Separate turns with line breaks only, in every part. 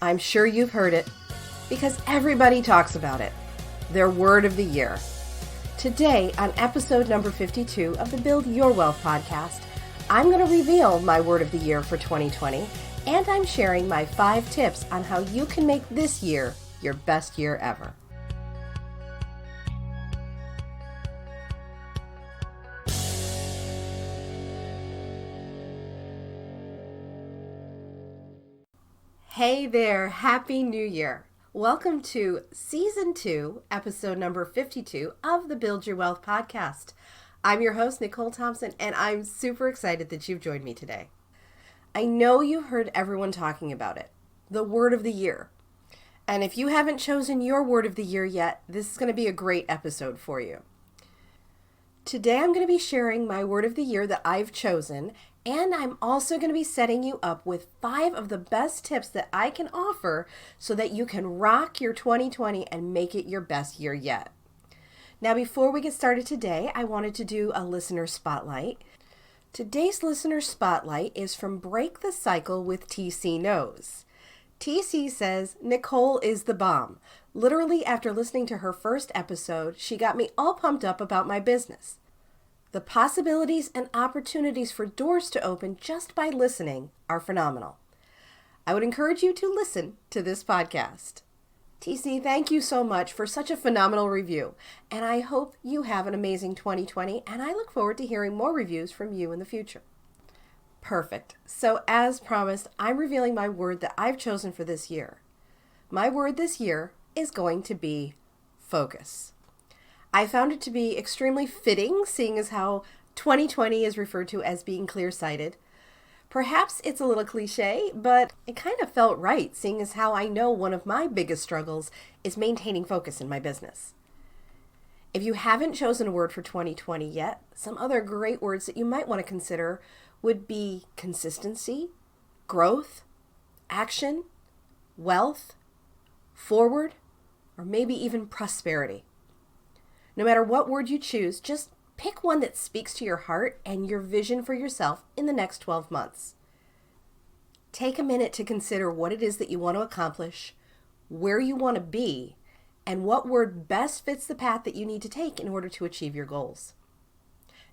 I'm sure you've heard it because everybody talks about it. Their word of the year. Today, on episode number 52 of the Build Your Wealth podcast, I'm going to reveal my word of the year for 2020, and I'm sharing my 5 tips on how you can make this year your best year ever. Hey there, Happy New Year. Welcome to Season 2, episode number 52 of the Build Your Wealth podcast. I'm your host, Nicole Thompson, and I'm super excited that you've joined me today. I know you've heard everyone talking about it, the word of the year. And if you haven't chosen your word of the year yet, this is going to be a great episode for you. Today I'm going to be sharing my word of the year that I've chosen, and I'm also going to be setting you up with 5 of the best tips that I can offer so that you can rock your 2020 and make it your best year yet. Now, before we get started today, I wanted to do a listener spotlight. Today's listener spotlight is from Break the Cycle with TC Knows. TC says, Nicole is the bomb. Literally, after listening to her first episode, she got me all pumped up about my business. The possibilities and opportunities for doors to open just by listening are phenomenal. I would encourage you to listen to this podcast. TC, thank you so much for such a phenomenal review, and I hope you have an amazing 2020, and I look forward to hearing more reviews from you in the future. Perfect. So as promised, I'm revealing my word that I've chosen for this year. My word this year is going to be focus. I found it to be extremely fitting, seeing as how 2020 is referred to as being clear-sighted. Perhaps it's a little cliche, but it kind of felt right, seeing as how I know one of my biggest struggles is maintaining focus in my business. If you haven't chosen a word for 2020 yet, some other great words that you might want to consider would be consistency, growth, action, wealth, forward, or maybe even prosperity. No matter what word you choose, just pick one that speaks to your heart and your vision for yourself in the next 12 months. Take a minute to consider what it is that you want to accomplish, where you want to be, and what word best fits the path that you need to take in order to achieve your goals.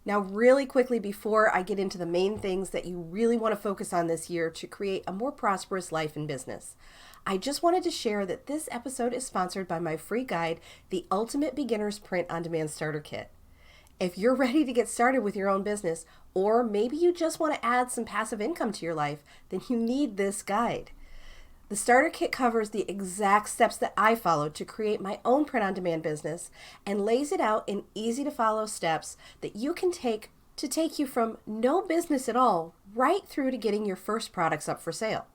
Now, really quickly, before I get into the main things that you really want to focus on this year to create a more prosperous life and business, I just wanted to share that this episode is sponsored by my free guide, The Ultimate Beginner's Print on Demand Starter Kit. If you're ready to get started with your own business, or maybe you just want to add some passive income to your life, then you need this guide. The starter kit covers the exact steps that I followed to create my own print-on-demand business and lays it out in easy-to-follow steps that you can take to take you from no business at all right through to getting your first products up for sale.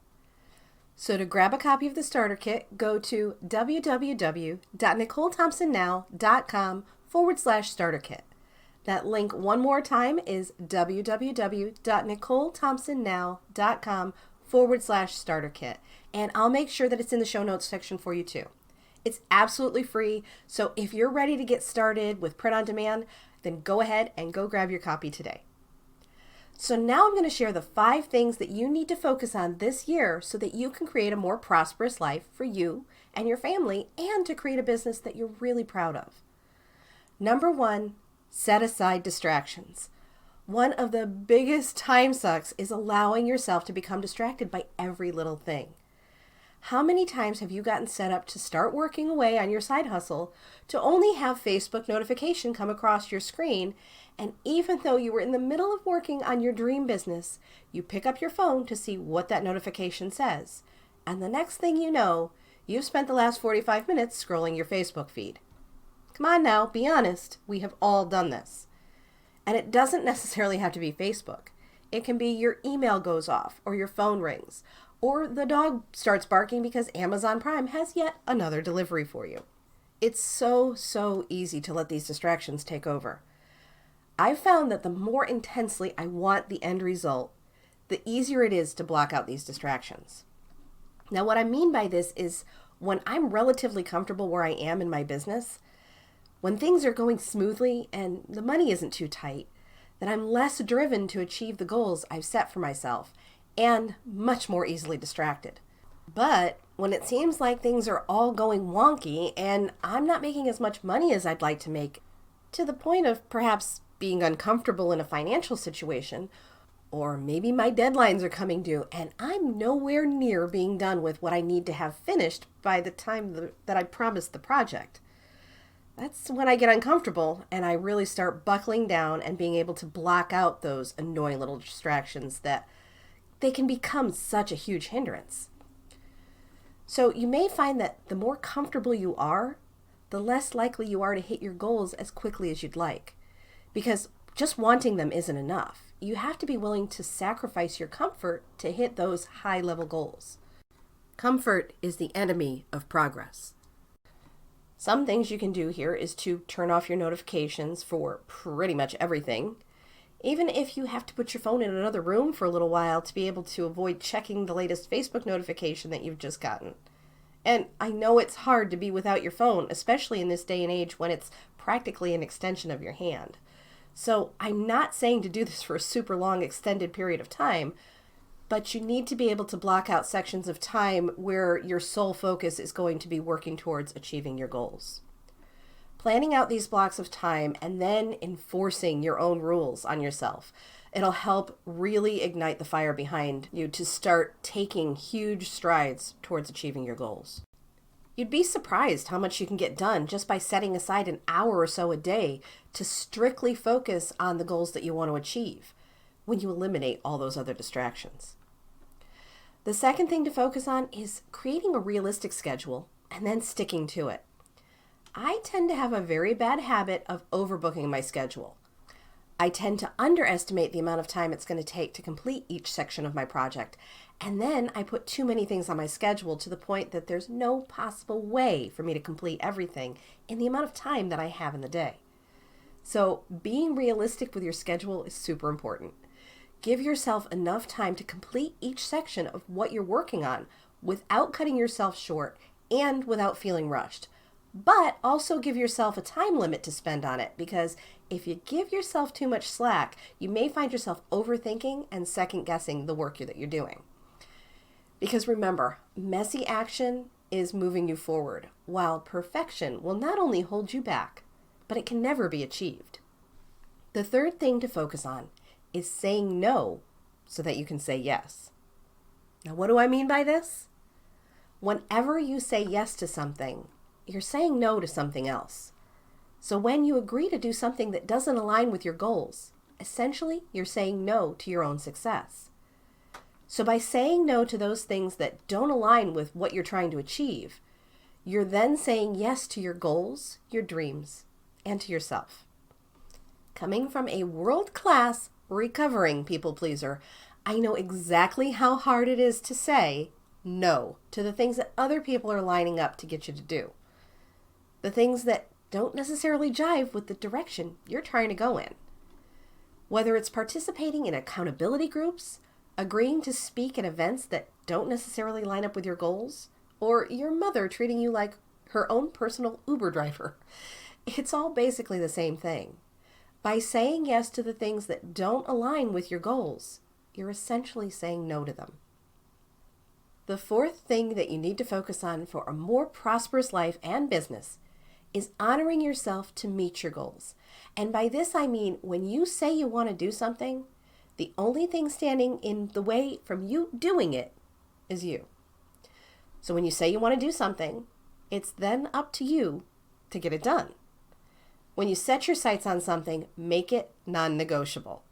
So to grab a copy of the starter kit, go to www.nicolethompsonnow.com/starter kit. That link one more time is www.nicolethompsonnow.com/starter kit. And I'll make sure that it's in the show notes section for you too. It's absolutely free, so if you're ready to get started with print on demand, then go ahead and go grab your copy today. So now I'm going to share the 5 things that you need to focus on this year so that you can create a more prosperous life for you and your family and to create a business that you're really proud of. Number 1, set aside distractions. One of the biggest time sucks is allowing yourself to become distracted by every little thing. How many times have you gotten set up to start working away on your side hustle to only have Facebook notification come across your screen, and even though you were in the middle of working on your dream business, you pick up your phone to see what that notification says, and the next thing you know, you've spent the last 45 minutes scrolling your Facebook feed. Come on now, be honest, we have all done this. And it doesn't necessarily have to be Facebook. It can be your email goes off, or your phone rings, or the dog starts barking because Amazon Prime has yet another delivery for you. It's so easy to let these distractions take over. I've found that the more intensely I want the end result, the easier it is to block out these distractions. Now, what I mean by this is when I'm relatively comfortable where I am in my business, when things are going smoothly and the money isn't too tight, then I'm less driven to achieve the goals I've set for myself and much more easily distracted. But when it seems like things are all going wonky and I'm not making as much money as I'd like to make, to the point of perhaps being uncomfortable in a financial situation, or maybe my deadlines are coming due and I'm nowhere near being done with what I need to have finished by the time that I promised the project. That's when I get uncomfortable and I really start buckling down and being able to block out those annoying little distractions that they can become such a huge hindrance. So you may find that the more comfortable you are, the less likely you are to hit your goals as quickly as you'd like. Because just wanting them isn't enough. You have to be willing to sacrifice your comfort to hit those high-level goals. Comfort is the enemy of progress. Some things you can do here is to turn off your notifications for pretty much everything, even if you have to put your phone in another room for a little while to be able to avoid checking the latest Facebook notification that you've just gotten. And I know it's hard to be without your phone, especially in this day and age when it's practically an extension of your hand. So I'm not saying to do this for a super long extended period of time, but you need to be able to block out sections of time where your sole focus is going to be working towards achieving your goals. Planning out these blocks of time and then enforcing your own rules on yourself. It'll help really ignite the fire behind you to start taking huge strides towards achieving your goals. You'd be surprised how much you can get done just by setting aside an hour or so a day to strictly focus on the goals that you want to achieve when you eliminate all those other distractions. The second thing to focus on is creating a realistic schedule and then sticking to it. I tend to have a very bad habit of overbooking my schedule. I tend to underestimate the amount of time it's going to take to complete each section of my project, and then I put too many things on my schedule to the point that there's no possible way for me to complete everything in the amount of time that I have in the day. So being realistic with your schedule is super important. Give yourself enough time to complete each section of what you're working on without cutting yourself short and without feeling rushed. But also give yourself a time limit to spend on it, because if you give yourself too much slack, you may find yourself overthinking and second guessing the work that you're doing. Because remember, messy action is moving you forward, while perfection will not only hold you back, but it can never be achieved. The third thing to focus on is saying no so that you can say yes. Now, what do I mean by this? Whenever you say yes to something, you're saying no to something else. So when you agree to do something that doesn't align with your goals, essentially you're saying no to your own success. So by saying no to those things that don't align with what you're trying to achieve, you're then saying yes to your goals, your dreams, and to yourself. Coming from a world-class recovering people pleaser, I know exactly how hard it is to say no to the things that other people are lining up to get you to do. The things that don't necessarily jive with the direction you're trying to go in. Whether it's participating in accountability groups, agreeing to speak at events that don't necessarily line up with your goals, or your mother treating you like her own personal Uber driver. It's all basically the same thing. By saying yes to the things that don't align with your goals, you're essentially saying no to them. The fourth thing that you need to focus on for a more prosperous life and business is honoring yourself to meet your goals. And by this I mean when you say you want to do something, the only thing standing in the way from you doing it is you. So when you say you want to do something, it's then up to you to get it done. When you set your sights on something, make it non-negotiable.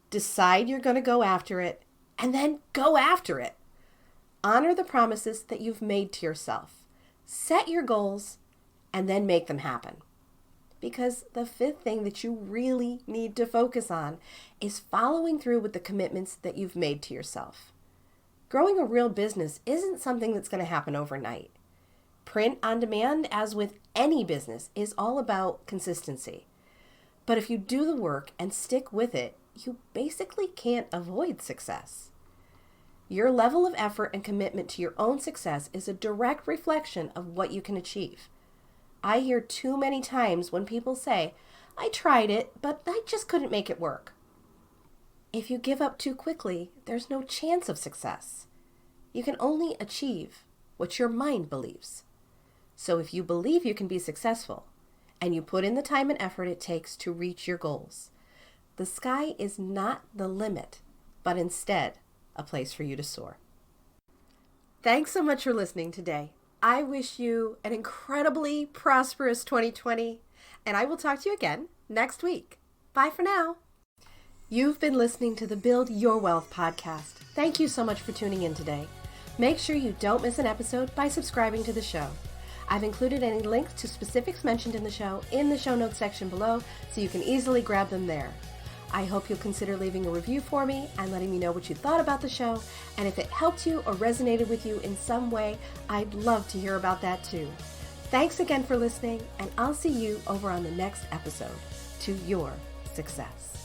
Decide you're going to go after it, and then go after it. Honor the promises that you've made to yourself. Set your goals, and then make them happen. Because the fifth thing that you really need to focus on is following through with the commitments that you've made to yourself. Growing a real business isn't something that's going to happen overnight. Print on demand, as with any business, is all about consistency. But if you do the work and stick with it, you basically can't avoid success. Your level of effort and commitment to your own success is a direct reflection of what you can achieve. I hear too many times when people say, I tried it, but I just couldn't make it work. If you give up too quickly, there's no chance of success. You can only achieve what your mind believes. So if you believe you can be successful and you put in the time and effort it takes to reach your goals, the sky is not the limit, but instead a place for you to soar. Thanks so much for listening today. I wish you an incredibly prosperous 2020, and I will talk to you again next week. Bye for now. You've been listening to the Build Your Wealth podcast. Thank you so much for tuning in today. Make sure you don't miss an episode by subscribing to the show. I've included any links to specifics mentioned in the show notes section below, so you can easily grab them there. I hope you'll consider leaving a review for me and letting me know what you thought about the show, and if it helped you or resonated with you in some way, I'd love to hear about that too. Thanks again for listening, and I'll see you over on the next episode to your success.